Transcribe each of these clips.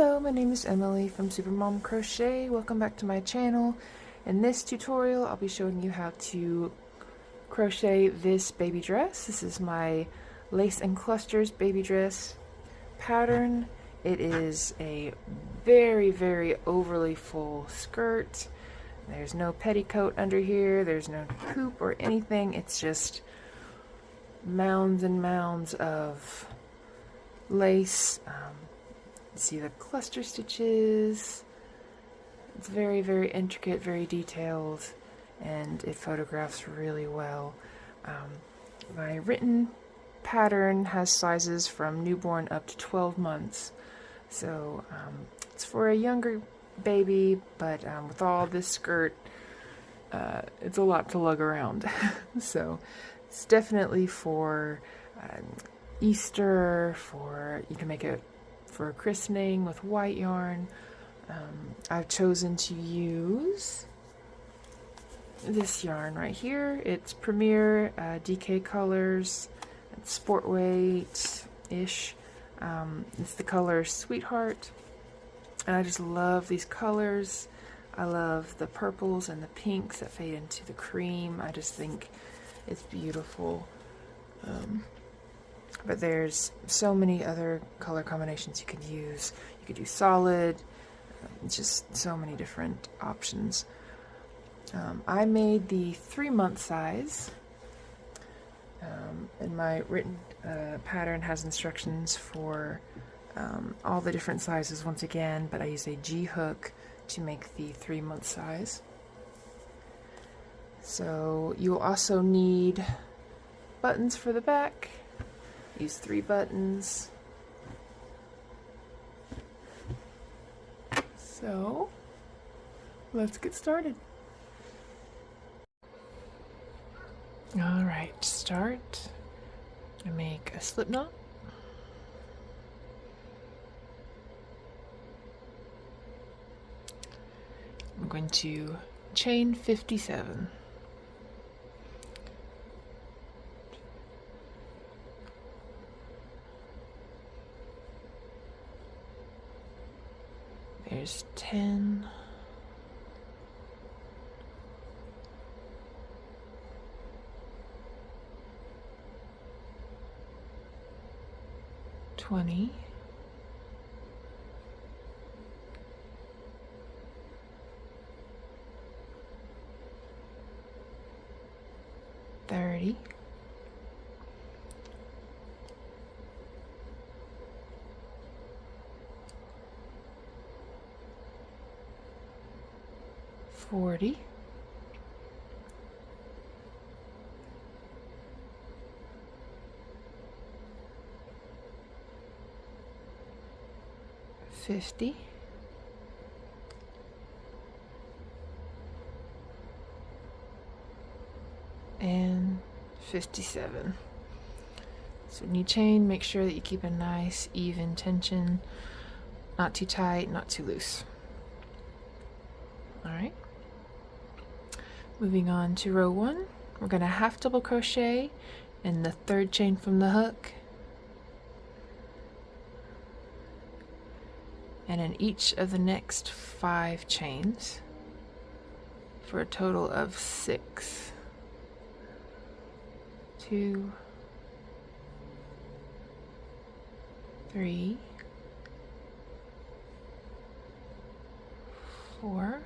Hello, my name is Emily from SuperMomCrochet. Welcome back to my channel. In this tutorial, I'll be showing you how to crochet this baby dress. This is my lace and clusters baby dress pattern. It is a very overly full skirt. There's no petticoat under here. There's no hoop or anything. It's just mounds and mounds of lace. See the cluster stitches. It's very intricate, very detailed, and it photographs really well. My written pattern has sizes from newborn up to 12 months, so it's for a younger baby, but with all this skirt, it's a lot to lug around. So it's definitely for Easter, you can make it for a christening with white yarn. I've chosen to use this yarn right here. It's Premier DK Colors. It's sport weight-ish. It's the color Sweetheart. And I just love these colors. I love the purples and the pinks that fade into the cream. I just think it's beautiful. But there's so many other color combinations you could use. You could do solid, just so many different options. I made the 3-month size, and my written pattern has instructions for all the different sizes once again, but I use a G hook to make the 3-month size. So you'll also need buttons for the back. Use 3 buttons. So let's get started. Alright, to start, I make a slip knot. I'm going to chain 57. There's 10. $20. 30. 40. 50. 57. So when you chain, make sure that you keep a nice even tension, not too tight, not too loose. Alright. Moving on to row 1, we're going to half double crochet in the 3rd chain from the hook, and in each of the next 5 chains for a total of 6. 2, 3, 4,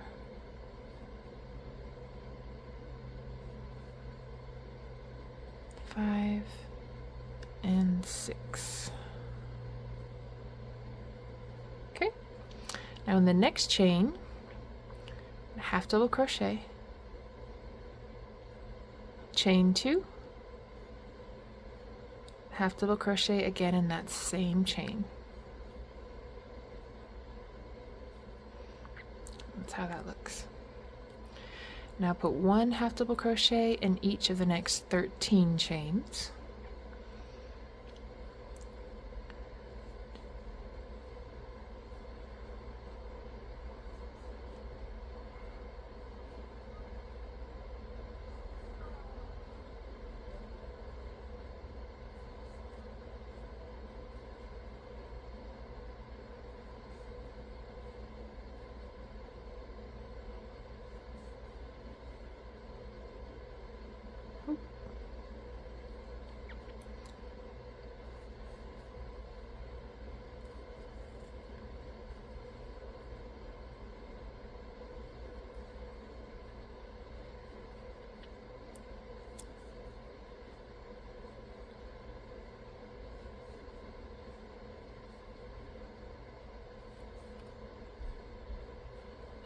5, and 6. Okay, now in the next chain, half double crochet, chain 2, half double crochet again in that same chain. That's how that looks. Now put 1 half double crochet in each of the next 13 chains.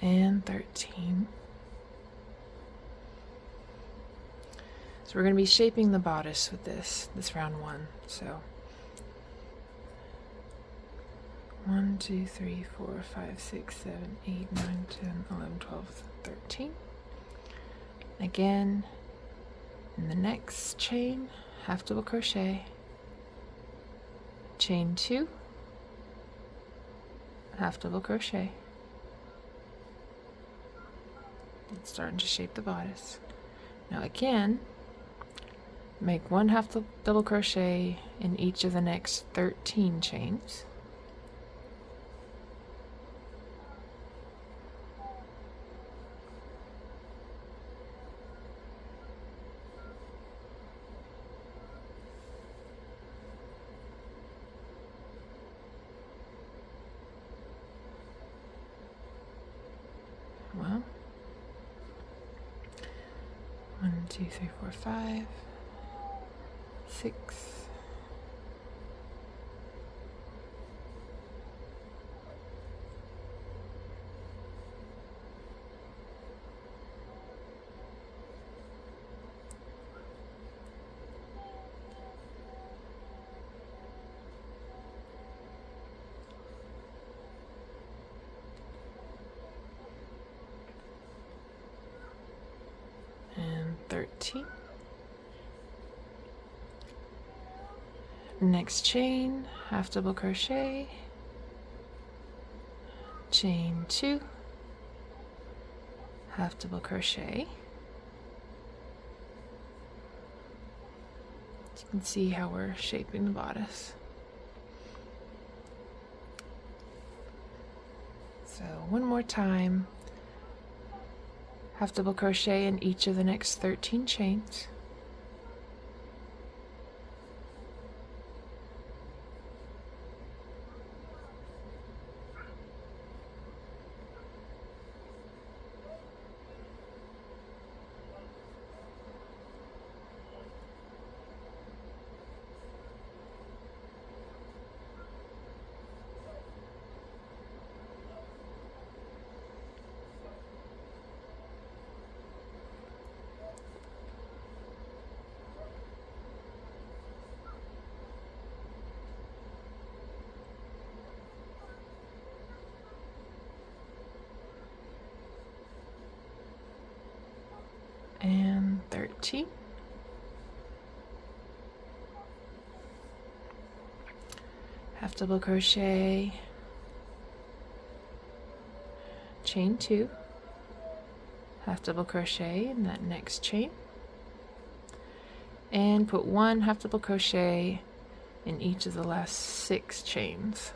and 13. So we're going to be shaping the bodice with this round one. So 1, 2, 3, 4, 5, 6, 7, 8, 9, 10, 11, 12, 13. Again, in the next chain, half double crochet, chain 2, half double crochet. It's starting to shape the bodice. Now again, make one half double crochet in each of the next 13 chains. Well, 1, 2, 3, 4, 5, 6, 13. Next chain, half double crochet, chain 2, half double crochet. You can see how we're shaping the bodice. So one more time, half double crochet in each of the next 13 chains. And 13. Half double crochet, chain 2, half double crochet in that next chain, and put one half double crochet in each of the last 6 chains.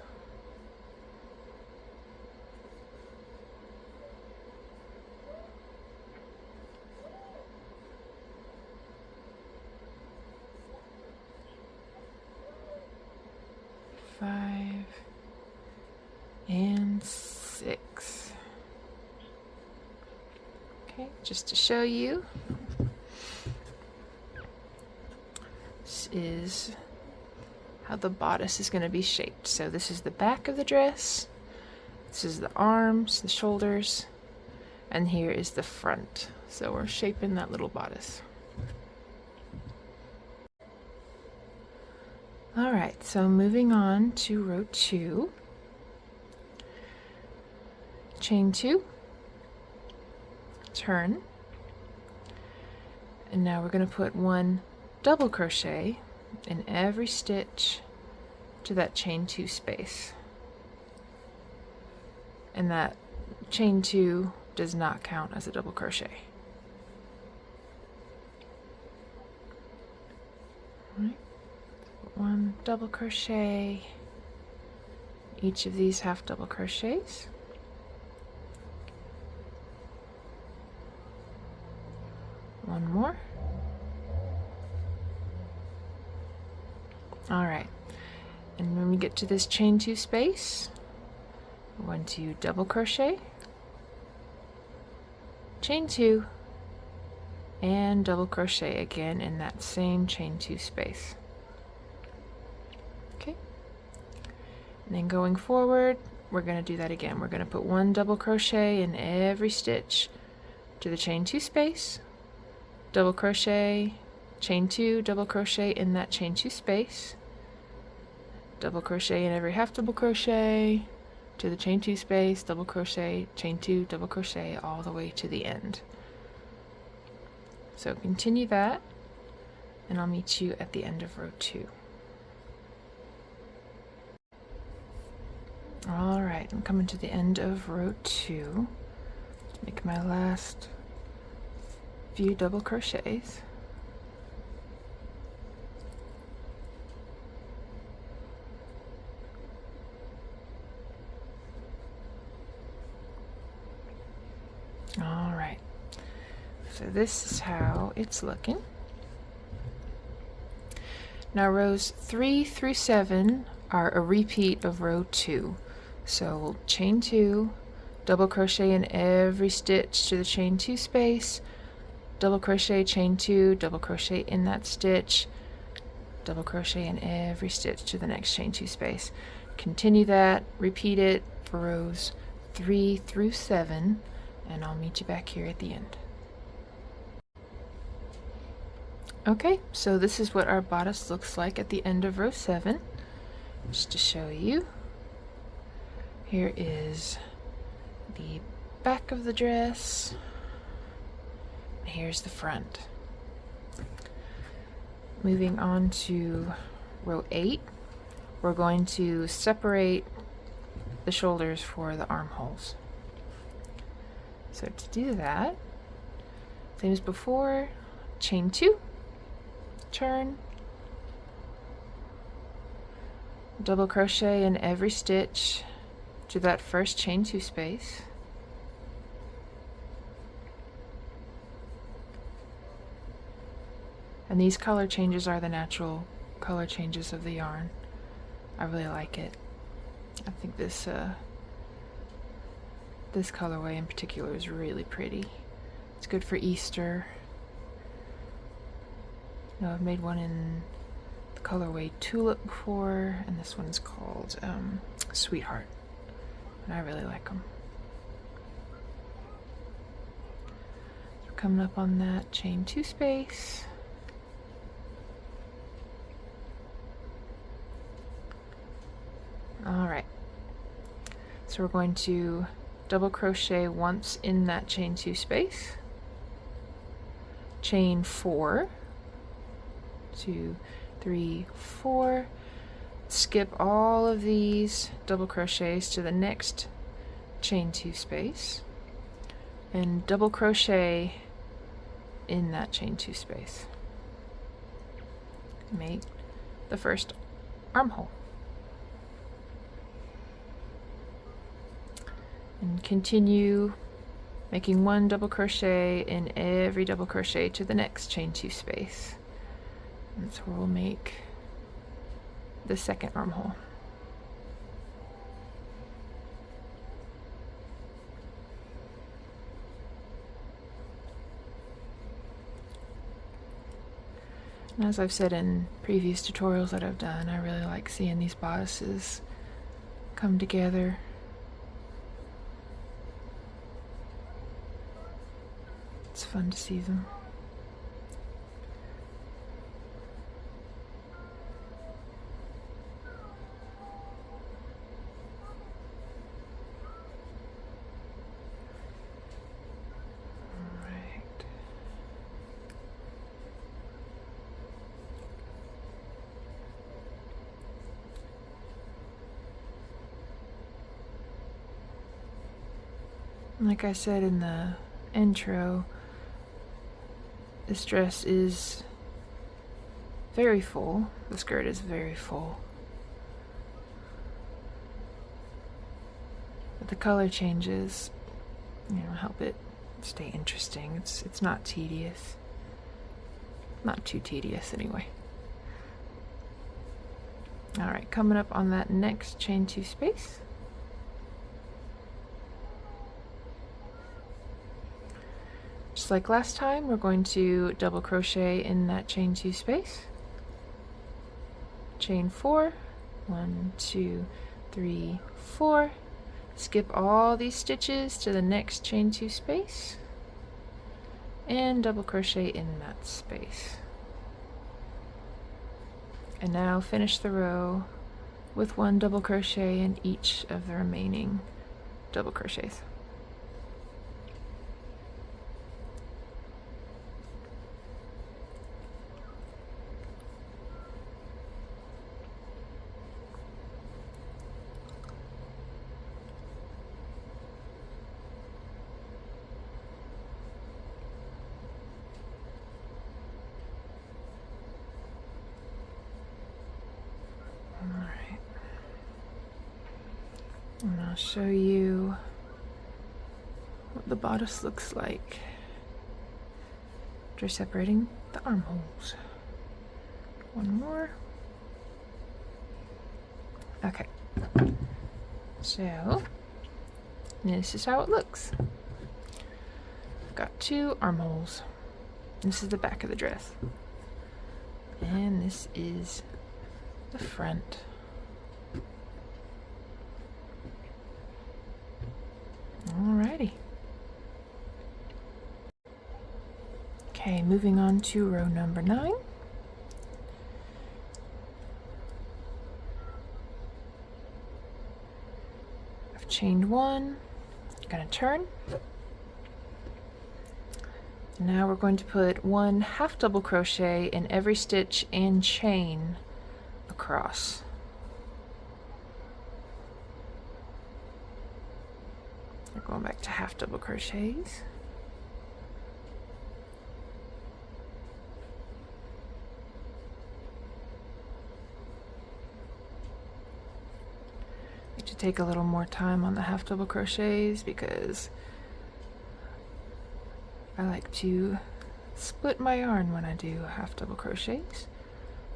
Five and 6. Okay, just to show you, this is how the bodice is going to be shaped. So this is the back of the dress, this is the arms, the shoulders, and here is the front. So we're shaping that little bodice. Alright, so moving on to row 2, chain 2, turn, and now we're going to put one double crochet in every stitch to that chain 2 space, and that chain 2 does not count as a double crochet. All right. One double crochet, each of these half double crochets, one more. All right, and when we get to this chain 2 space, we're going to double crochet, chain 2, and double crochet again in that same chain 2 space. Okay, and then going forward, we're going to do that again. We're going to put 1 double crochet in every stitch to the chain 2 space, double crochet, chain 2, double crochet in that chain 2 space, double crochet in every half double crochet to the chain 2 space, double crochet, chain 2, double crochet all the way to the end. So continue that, and I'll meet you at the end of row 2. Alright, I'm coming to the end of row 2. Make my last few double crochets. Alright, so this is how it's looking. Now rows 3 through 7 are a repeat of row 2. So we'll chain 2, double crochet in every stitch to the chain 2 space, double crochet, chain 2, double crochet in that stitch, double crochet in every stitch to the next chain 2 space. Continue that, repeat it for rows 3 through 7, and I'll meet you back here at the end. Okay, so this is what our bodice looks like at the end of row 7. Just to show you, here is the back of the dress, and here's the front. Moving on to row 8, we're going to separate the shoulders for the armholes. So to do that, same as before, chain 2, turn, double crochet in every stitch to that first chain 2 space, and these color changes are the natural color changes of the yarn. I really like it. I think this this colorway in particular is really pretty. It's good for Easter. Now I've made one in the colorway Tulip before, and this one's called Sweetheart, and I really like them. So coming up on that chain 2 space, alright, so we're going to double crochet once in that chain 2 space, chain 4, 2, 3, 4, skip all of these double crochets to the next chain 2 space, and double crochet in that chain 2 space. Make the first armhole. And continue making 1 double crochet in every double crochet to the next chain 2 space. That's where we'll make the second armhole. And as I've said in previous tutorials that I've done, I really like seeing these bodices come together. It's fun to see them. Like I said in the intro, this dress is very full. The skirt is very full. But the color changes, help it stay interesting. It's not tedious. Not too tedious anyway. Alright, coming up on that next chain 2 space. Just like last time, we're going to double crochet in that chain 2 space, chain 4, 1, 2, 3, 4, skip all these stitches to the next chain 2 space and double crochet in that space. And now finish the row with 1 double crochet in each of the remaining double crochets. Alright, and I'll show you what the bodice looks like after separating the armholes. One more. Okay, so this is how it looks. I've got 2 armholes. This is the back of the dress, and this is the front. Alrighty. Okay, moving on to row number 9. I've chained 1, gonna turn. Now we're going to put 1 half double crochet in every stitch and chain across. We're going back to half double crochets. I need to take a little more time on the half double crochets because I like to split my yarn when I do half double crochets.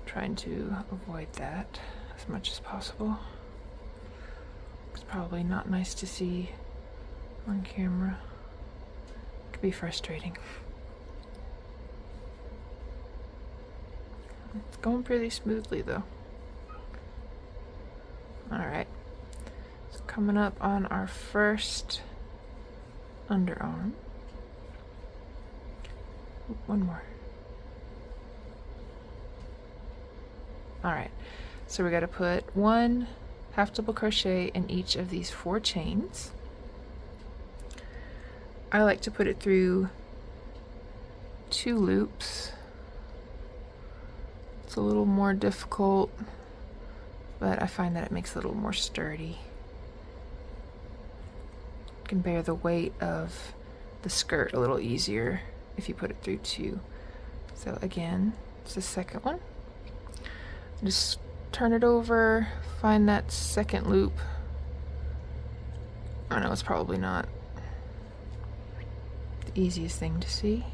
Trying to avoid that as much as possible. It's probably not nice to see on camera. It could be frustrating. It's going pretty smoothly though. Alright, so coming up on our first underarm. One more. Alright, so we got to put 1 half double crochet in each of these 4 chains. I like to put it through 2 loops. It's a little more difficult, but I find that it makes it a little more sturdy. You can bear the weight of the skirt a little easier if you put it through 2. So again, it's the second one. Just turn it over, find that second loop. I know it's probably not the easiest thing to see.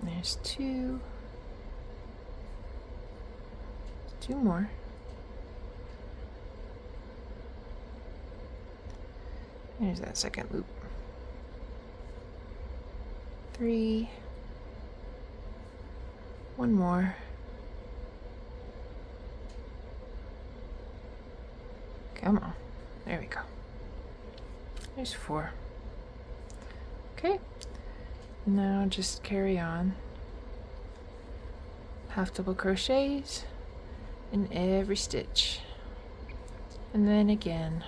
There's 2. 2 more. There's that second loop. 3. 1 more. Come on. There we go. There's 4. Okay. Now just carry on. Half double crochets in every stitch. And then again.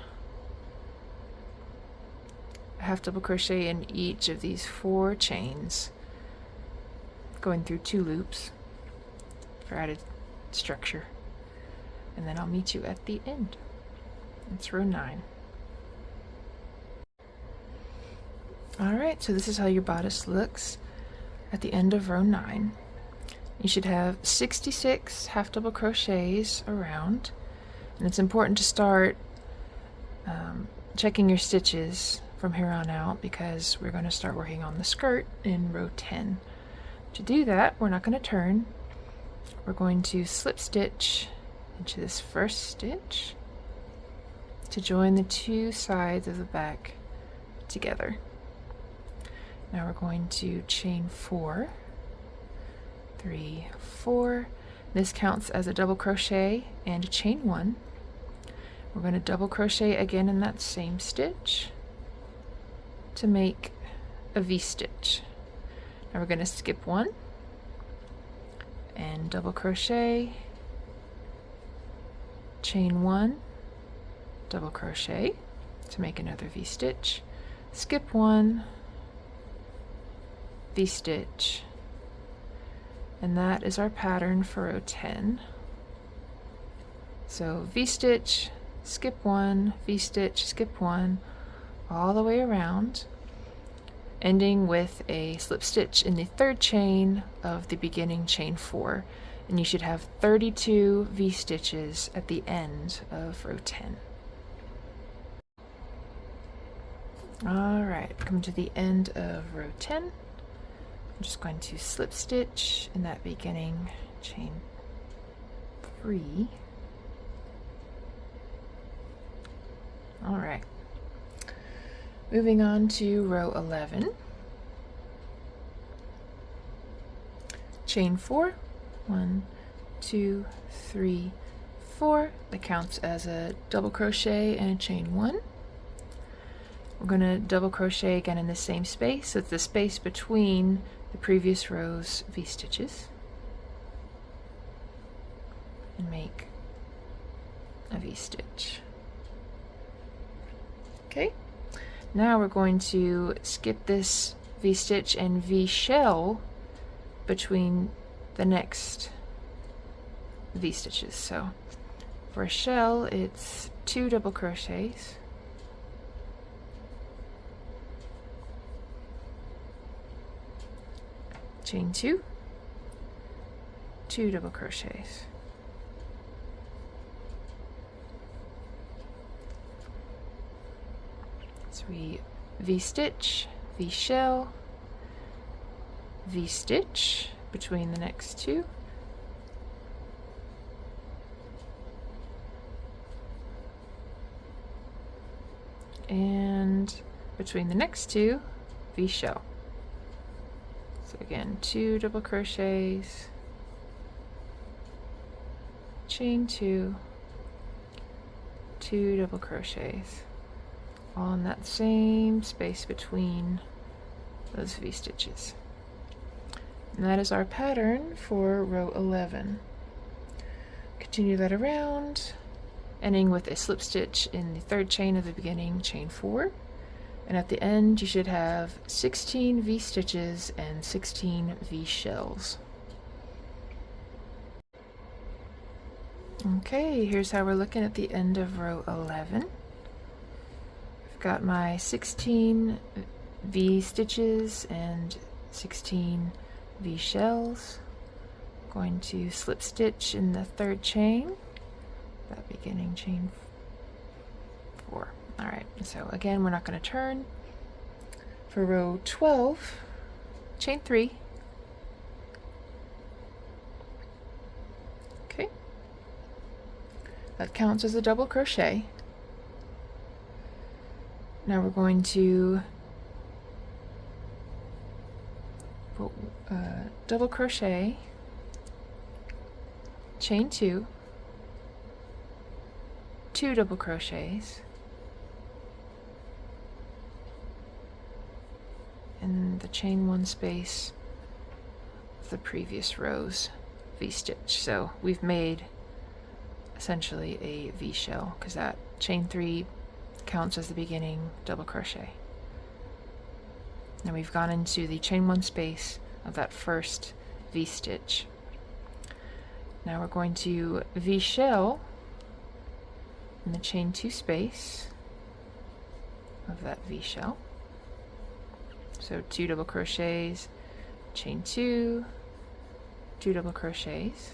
Half double crochet in each of these 4 chains, going through 2 loops for added structure, and then I'll meet you at the end. It's row 9. Alright, so this is how your bodice looks at the end of row 9. You should have 66 half double crochets around, and it's important to start checking your stitches from here on out because we're going to start working on the skirt in row 10. To do that, we're not going to turn. We're going to slip stitch into this first stitch to join the 2 sides of the back together. Now we're going to chain 4, 3, 4. This counts as a double crochet and a chain 1. We're going to double crochet again in that same stitch to make a V-stitch. Now we're going to skip 1 and double crochet, chain 1, double crochet to make another V-stitch, skip 1, V-stitch, and that is our pattern for row 10. So V-stitch, skip 1, V-stitch, skip 1, all the way around, ending with a slip stitch in the third chain of the beginning chain 4, and you should have 32 V-stitches at the end of row 10. Alright, come to the end of row 10. I'm just going to slip stitch in that beginning chain 3. Alright, moving on to row 11. Chain 4, 1, 2, 3, 4. That counts as a double crochet and a chain 1. We're going to double crochet again in the same space, so it's the space between the previous row's V-stitches, and make a V-stitch. Okay, now we're going to skip this V-stitch and V-shell between the next V-stitches. So for a shell, it's 2 double crochets, chain 2, 2 double crochets, so we V-stitch, V-shell, V-stitch between the next 2, and between the next 2, V-shell. So again, 2 double crochets, chain 2, 2 double crochets, all in that same space between those V-stitches. And that is our pattern for row 11. Continue that around, ending with a slip stitch in the third chain of the beginning chain 4. And at the end, you should have 16 V-stitches and 16 V-shells. Okay, here's how we're looking at the end of row 11. I've got my 16 V-stitches and 16 V-shells. Going to slip stitch in the third chain, that beginning chain 4. Alright, so again, we're not going to turn. For row 12, chain 3. Okay. That counts as a double crochet. Now we're going to double crochet, chain 2, 2 double crochets, in the chain 1 space of the previous row's V-stitch. So we've made essentially a V-shell because that chain 3 counts as the beginning double crochet. Now we've gone into the chain 1 space of that first V-stitch. Now we're going to V-shell in the chain 2 space of that V-shell. So 2 double crochets, chain 2, 2 double crochets,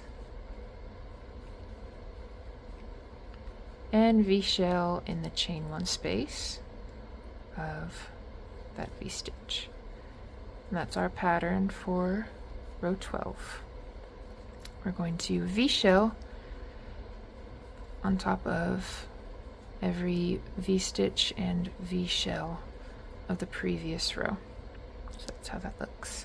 and V-shell in the chain 1 space of that V-stitch. And that's our pattern for row 12. We're going to V-shell on top of every V-stitch and V-shell of the previous row. So That's how that looks.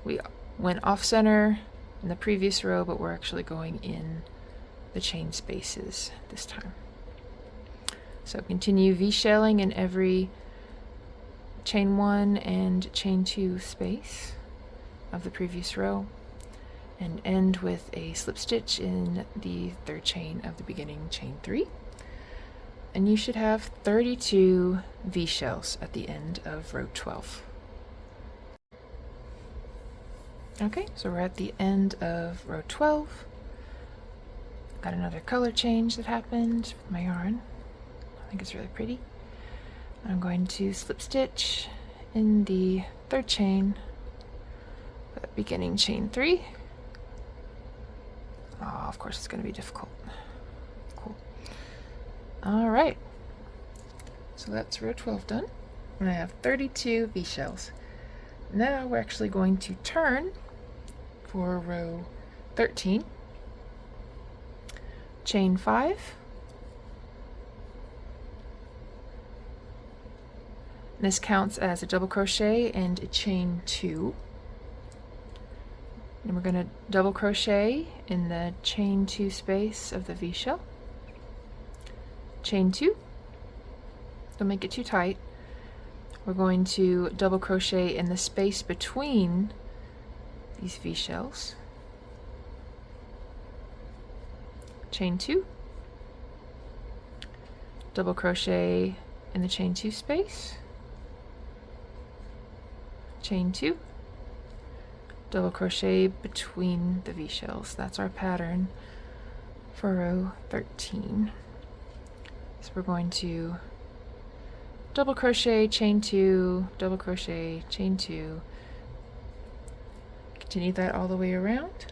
We went off center in the previous row, but we're actually going in the chain spaces this time. So continue V-shelling in every chain 1 and chain 2 space of the previous row, and end with a slip stitch in the 3rd chain of the beginning chain 3. And you should have 32 V-shells at the end of row 12. Okay, so we're at the end of row 12. Got another color change that happened with my yarn. I think it's really pretty. I'm going to slip stitch in the 3rd chain, beginning chain 3. Oh, of course it's going to be difficult. Cool. All right. So that's row 12 done. And I have 32 V-shells. Now we're actually going to turn for row 13. Chain 5. This counts as a double crochet and a chain 2. And we're going to double crochet in the chain 2 space of the V-shell. Chain 2. Don't make it too tight. We're going to double crochet in the space between these V-shells. Chain 2. Double crochet in the chain 2 space. Chain 2. Double crochet between the V-shells. That's our pattern for row 13. So we're going to double crochet, chain 2, double crochet, chain 2. Continue that all the way around.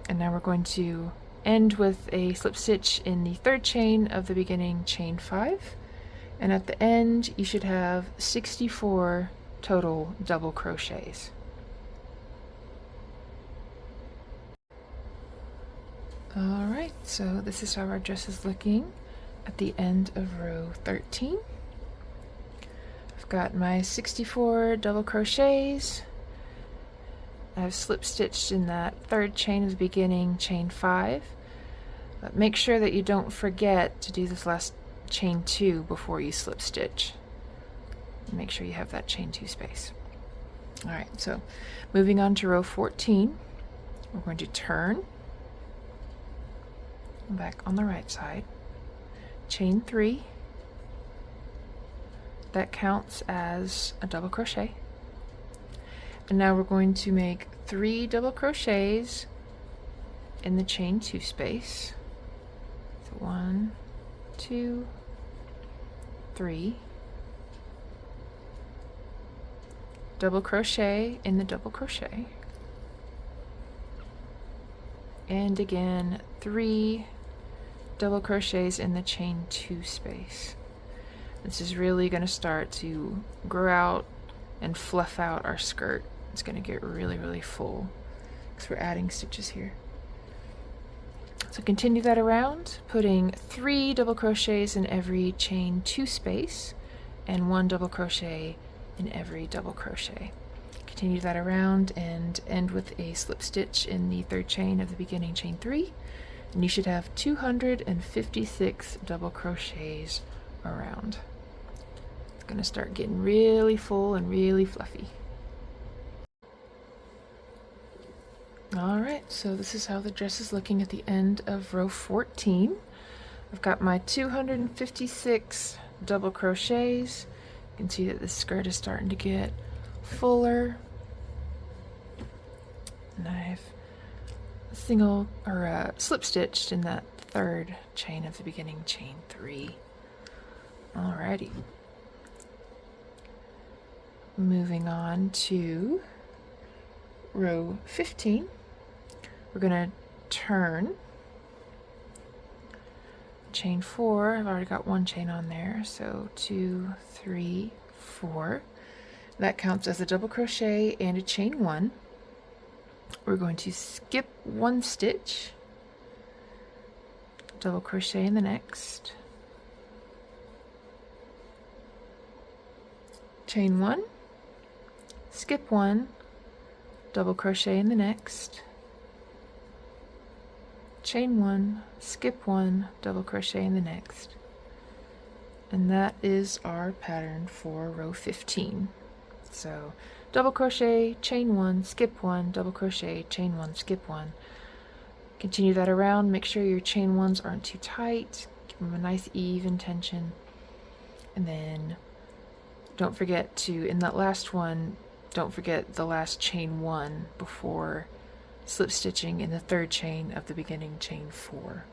And now we're going to end with a slip stitch in the 3rd chain of the beginning chain 5. And at the end, you should have 64 total double crochets. All right, so this is how our dress is looking at the end of row 13. I've got my 64 double crochets. I've slip stitched in that 3rd chain of the beginning chain 5. But make sure that you don't forget to do this last chain 2 before you slip stitch. Make sure you have that chain 2 space. All right, so moving on to row 14, we're going to turn back on the right side, chain 3. That counts as a double crochet. And now we're going to make 3 double crochets in the chain 2 space. So 1, 2, 3. Double crochet in the double crochet. And again, 3 double crochets in the chain 2 space. This is really going to start to grow out and fluff out our skirt. It's going to get really, really full because we're adding stitches here. So continue that around, putting 3 double crochets in every chain 2 space and 1 double crochet in every double crochet. Continue that around and end with a slip stitch in the 3rd chain of the beginning chain 3, and you should have 256 double crochets around. It's going to start getting really full and really fluffy. Alright, so this is how the dress is looking at the end of row 14. I've got my 256 double crochets. You can see that the skirt is starting to get fuller. And I've slip stitched in that 3rd chain of the beginning chain 3. Alrighty. Moving on to row 15. We're going to turn chain 4. I've already got 1 chain on there, so 2, 3, 4. That counts as a double crochet and a chain 1. We're going to skip 1 stitch, double crochet in the next, chain 1, skip 1, double crochet in the next, chain 1, skip 1, double crochet in the next. And that is our pattern for row 15. So double crochet, chain 1, skip 1, double crochet, chain 1, skip 1. Continue that around. Make sure your chain 1s aren't too tight. Give them a nice even tension. And then don't forget to, in that last one, don't forget the last chain 1 before slip stitching in the third chain of the beginning chain 4.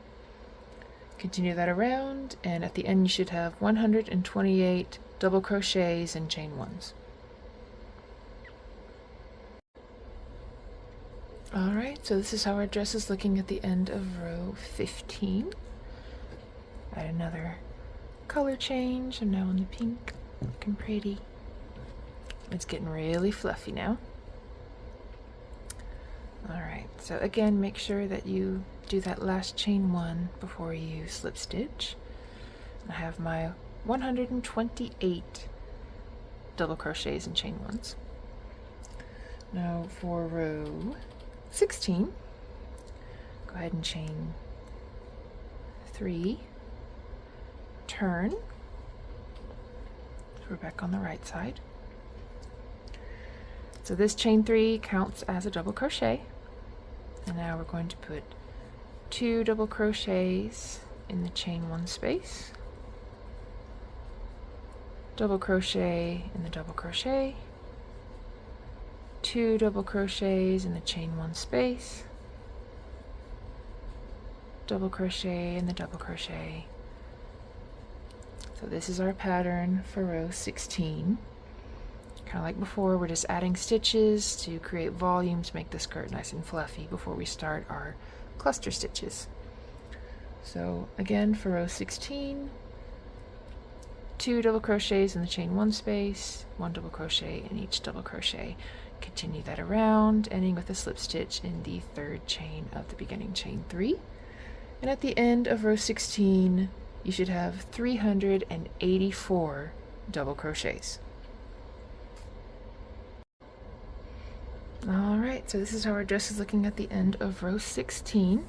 Continue that around, and at the end you should have 128 double crochets and chain 1s. Alright, so this is how our dress is looking at the end of row 15. Add another color change. I'm now on the pink, looking pretty. It's getting really fluffy now. Alright, so again, make sure that you do that last chain 1 before you slip stitch. I have my 128 double crochets and chain 1s. Now for row 16, go ahead and chain 3, turn, so we're back on the right side. So this chain 3 counts as a double crochet, and now we're going to put 2 double crochets in the chain 1 space, double crochet in the double crochet, 2 double crochets in the chain 1 space, double crochet in the double crochet. So this is our pattern for row 16. Kind of like before, we're just adding stitches to create volume to make the skirt nice and fluffy before we start our cluster stitches. So again, for row 16, 2 double crochets in the chain 1 space, 1 double crochet in each double crochet. Continue that around, ending with a slip stitch in the third chain of the beginning chain 3. And at the end of row 16, you should have 384 double crochets. Alright, so this is how our dress is looking at the end of row 16.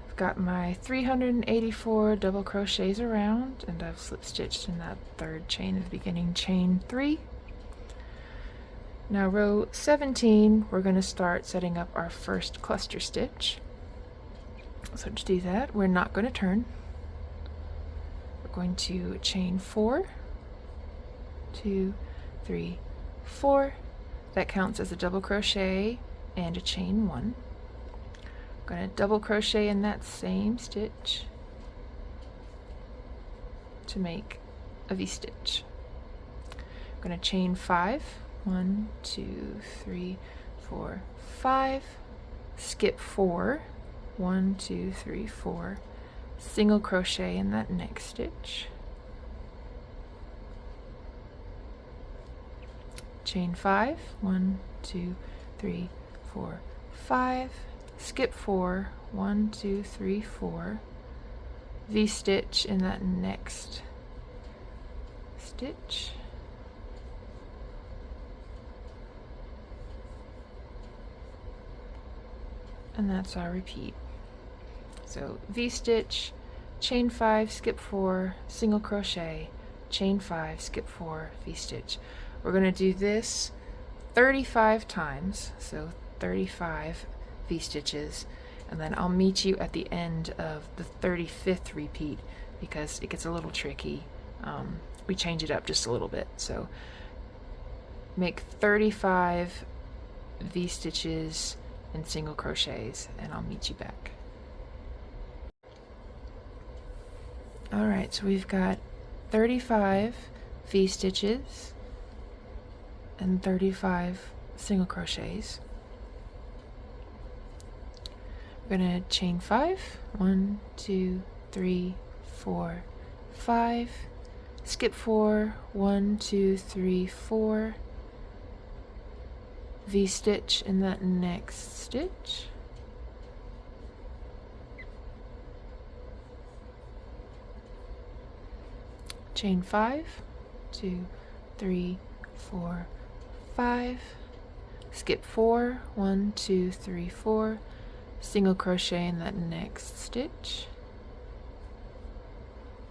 I've got my 384 double crochets around, and I've slip stitched in that third chain of the beginning chain 3. Now row 17, we're going to start setting up our first cluster stitch. So to do that, we're not going to turn. We're going to chain 4, 2, 3, 4. That counts as a double crochet and a chain 1. I'm going to double crochet in that same stitch to make a V-stitch. I'm going to chain 5. 1, 2, 3, 4, 5. Skip 4. 1, 2, 3, 4. Single crochet in that next stitch. Chain 5. 1, 2, 3, 4, 5. Skip 4. 1, 2, 3, 4. V-stitch in that next stitch. And that's our repeat. So V-stitch, chain 5, skip 4, single crochet, chain 5, skip 4, V-stitch. We're going to do this 35 times, so 35 V-stitches, and then I'll meet you at the end of the 35th repeat because it gets a little tricky. We change it up just a little bit. So make 35 V-stitches and single crochets, and I'll meet you back. Alright, so we've got 35 V-stitches and 35 single crochets. We're going to chain 5, 1, 2, 3, 4, 5, skip 4, 1, 2, 3, 4, V-stitch in that next stitch, chain 5, 2, 3, 4, 5, skip 4, 1, 2, 3, 4, single crochet in that next stitch,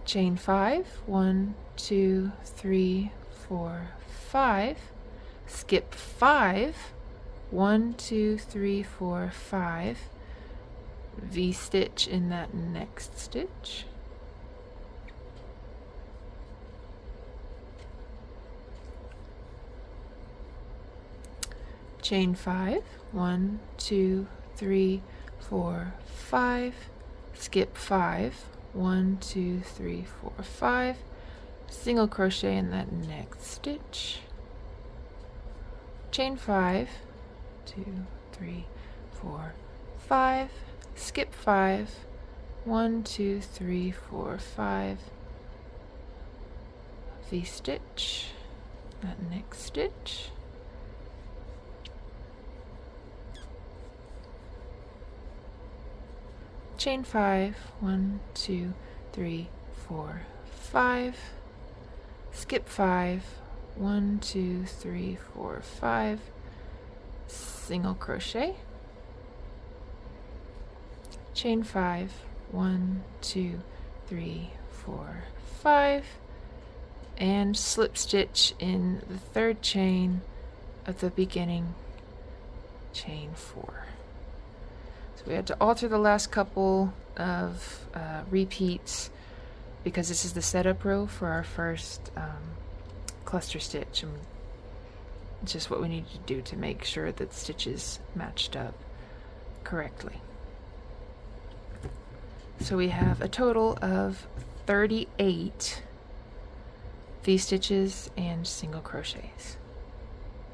chain 5, 1, 2, 3, 4, 5, skip 5, 1, 2, 3, 4, 5, V-stitch in that next stitch, chain 5, 1, 2, 3, 4, 5, skip 5, 1, 2, 3, 4, 5, single crochet in that next stitch, chain 5, 2, 3, 4, 5, skip 5, 1, 2, 3, 4, 5, V-stitch that next stitch, chain 5, 1, 2, 3, 4, 5, skip 5, 1, 2, 3, 4, 5, single crochet, chain 5, 1, 2, 3, 4, 5, and slip stitch in the third chain of the beginning chain 4. So we had to alter the last couple of repeats because this is the setup row for our first cluster stitch, and it's just what we need to do to make sure that stitches matched up correctly. So we have a total of 38 V-stitches and single crochets.